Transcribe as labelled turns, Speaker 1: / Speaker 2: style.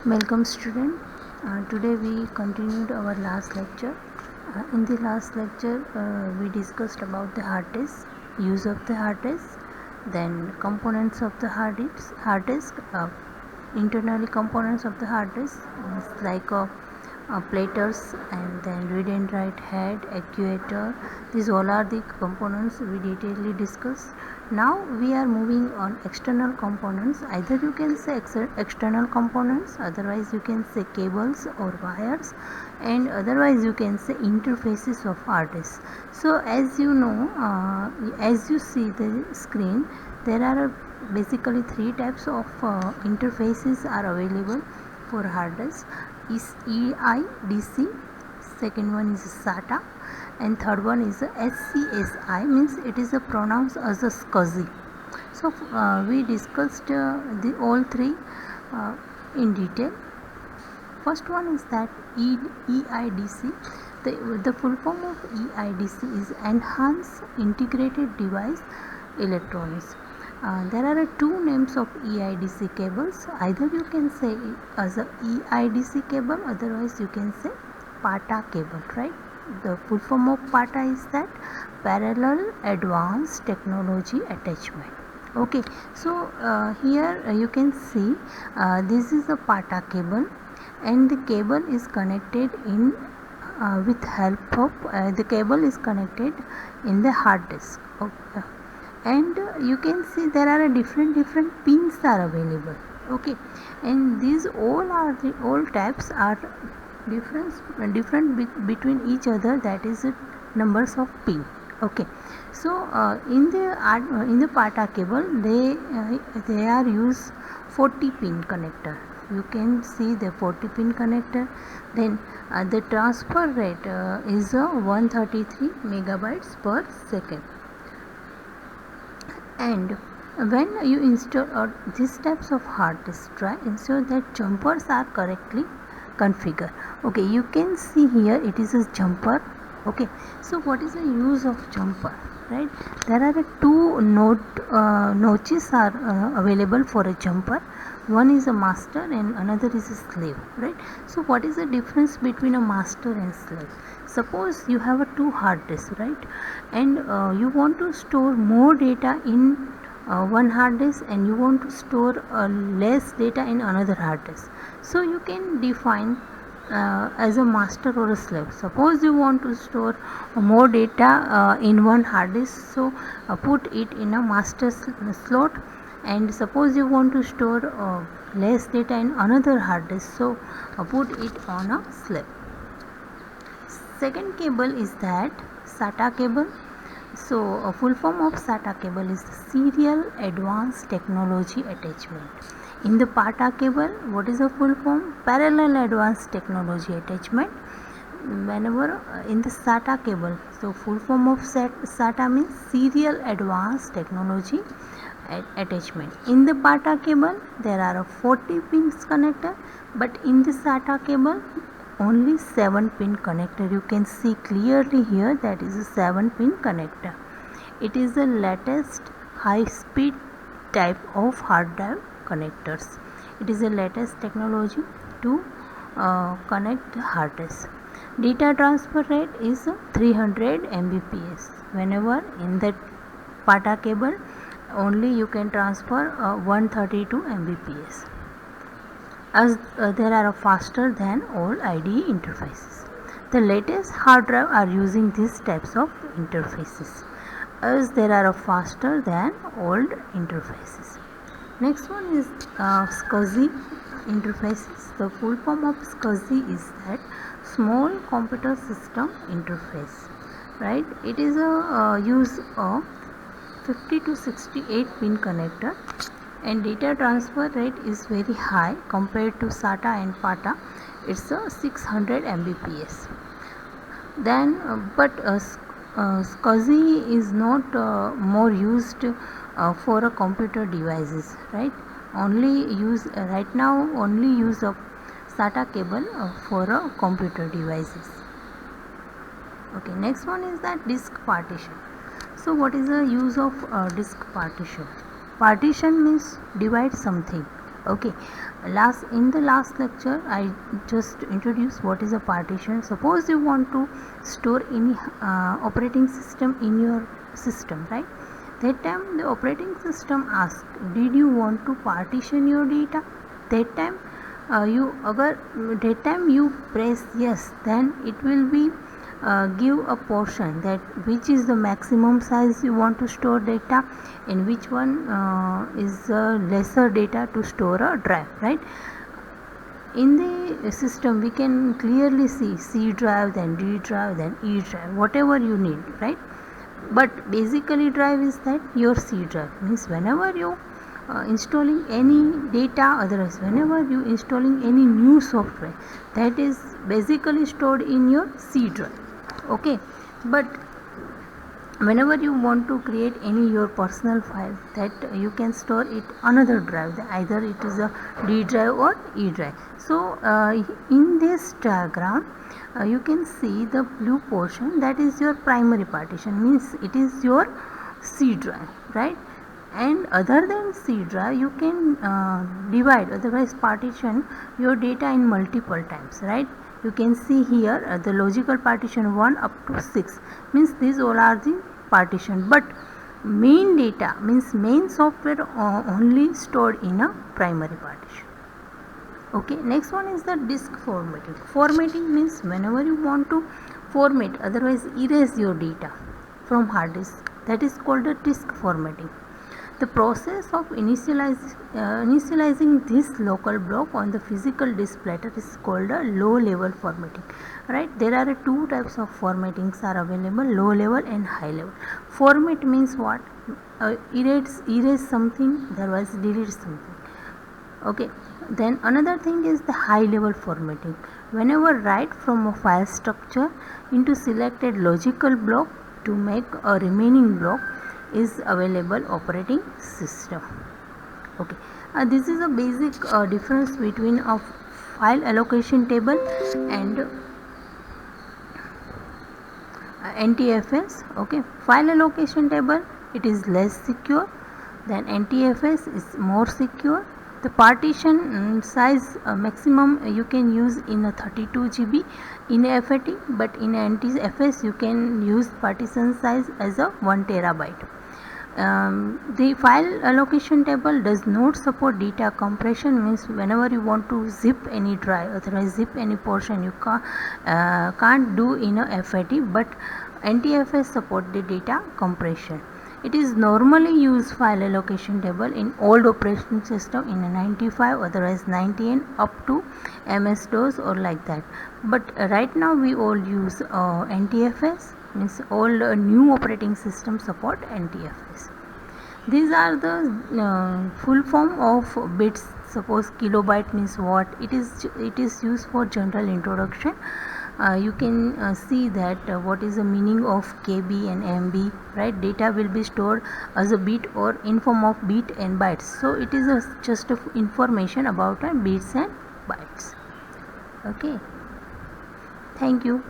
Speaker 1: Welcome student. Today we continued our last lecture. In the last lecture we discussed about the hard disk, use of the hard disk, then components of the hard disk, internally components of the hard disk like platers and then read and write head, actuator. These all are the components we detailedly discussed. Now we are moving on external components. Either you can say external components, otherwise you can say cables or wires, and otherwise you can say interfaces of hard disk. So as you know, as you see the screen, there are basically three types of interfaces are available for hard disk. Is EIDC, second one is SATA, and third one is SCSI, means it is pronounced as a SCSI. So we discussed the all three in detail. First one is that EIDC. The full form of EIDC is Enhanced Integrated Device Electronics. There are two names of EIDC cables. Either you can say as a EIDC cable, otherwise you can say PATA cable, right? The full form of PATA is that Parallel Advanced Technology Attachment. Okay, so here you can see this is a PATA cable, and the cable is connected in with help of the cable is connected in the hard disk. Okay. And you can see there are different pins are available. Okay, and these all tabs are different between each other, that is numbers of pin. Okay, so in the PATA cable they are use 40 pin connector. You can see the 40 pin connector. Then the transfer rate is 133 megabytes per second. And when you install these types of hard disk, try ensure that jumpers are correctly configured. Okay, you can see here it is a jumper. Okay, so what is the use of jumper, right? There are two notches are available for a jumper. One is a master and another is a slave, right? So what is the difference between a master and slave? Suppose you have a two hard disk, right, and you want to store more data in one hard disk and you want to store less data in another hard disk. So you can define as a master or a slave. Suppose you want to store more data in one hard disk, so put it in a master slot, and suppose you want to store less data in another hard disk, so put it on a slave. Second cable is that SATA cable. So a full form of SATA cable is Serial Advanced Technology Attachment. In the PATA cable, what is the full form? Parallel Advanced Technology Attachment. Whenever in the SATA cable, so full form of SATA means Serial Advanced Technology Attachment. In the PATA cable, there are 40 pins connector, but in the SATA cable only 7 pin connector. You can see clearly here that is a 7 pin connector. It is the latest high speed type of hard drive connectors. It is the latest technology to connect hard disk. Data transfer rate is 300 Mbps. Whenever in the PATA cable only you can transfer 132 Mbps, as there are faster than all IDE interfaces. The latest hard drive are using these types of interfaces, as there are faster than old interfaces. Next one is SCSI interfaces. The full form of SCSI is that Small Computer System Interface, right? It is a use of 50 to 68 pin connector, and data transfer rate is very high compared to SATA and PATA. It's a 600 Mbps. Then but SCSI is not more used for a computer devices, right? Only use right now only use of SATA cable for a computer devices. Okay, next one is that disk partition. So what is the use of disk partition? Partition means divide something, Okay, in the last lecture I just introduced what is a partition. Suppose you want to store any operating system in your system, right? That time the operating system asks, did you want to partition your data? That time you press yes, then it will be give a portion that which is the maximum size you want to store data, and which one is lesser data to store a drive, right? In the system we can clearly see C drive, then D drive, then E drive, whatever you need, right? But basically drive is that your C drive, means whenever you installing any data, otherwise whenever you installing any new software, that is basically stored in your C drive. Okay, but whenever you want to create any your personal file, that you can store it another drive, either it is a D drive or E drive. So in this diagram you can see the blue portion, that is your primary partition, means it is your C drive, right? And other than C drive you can divide, otherwise partition your data in multiple times, right? You can see here the logical partition 1 up to 6, means these all are the partition, but main data means main software only stored in a primary partition. Okay, next one is the disk formatting. Formatting means whenever you want to format, otherwise erase your data from hard disk, that is called a disk formatting. The process of initializing this local block on the physical disk platter is called a low level formatting, right? There are two types of formattings are available, low level and high level. Format means what? Erase something, otherwise delete something. Okay, then another thing is the high level formatting. Whenever write from a file structure into selected logical block to make a remaining block is available operating system. Okay, this is a basic difference between a file allocation table and NTFS. Okay, file allocation table, it is less secure, then NTFS is more secure. The partition size maximum you can use in a 32 GB in a FAT, but in a NTFS you can use partition size as a 1 terabyte. The file allocation table does not support data compression, means whenever you want to zip any drive, otherwise zip any portion, you can't do in a FAT, but NTFS support the data compression. It is normally used file allocation table in old operating system in a 95, otherwise 98 up to MS-DOS or like that. But right now we all use NTFS, means all new operating system support NTFS. These are the full form of bits. Suppose kilobyte means what? It is used for general introduction. You can see that what is the meaning of KB and MB, right? Data will be stored as a bit or in form of bit and bytes. So it is just information about bits and bytes. Okay, thank you.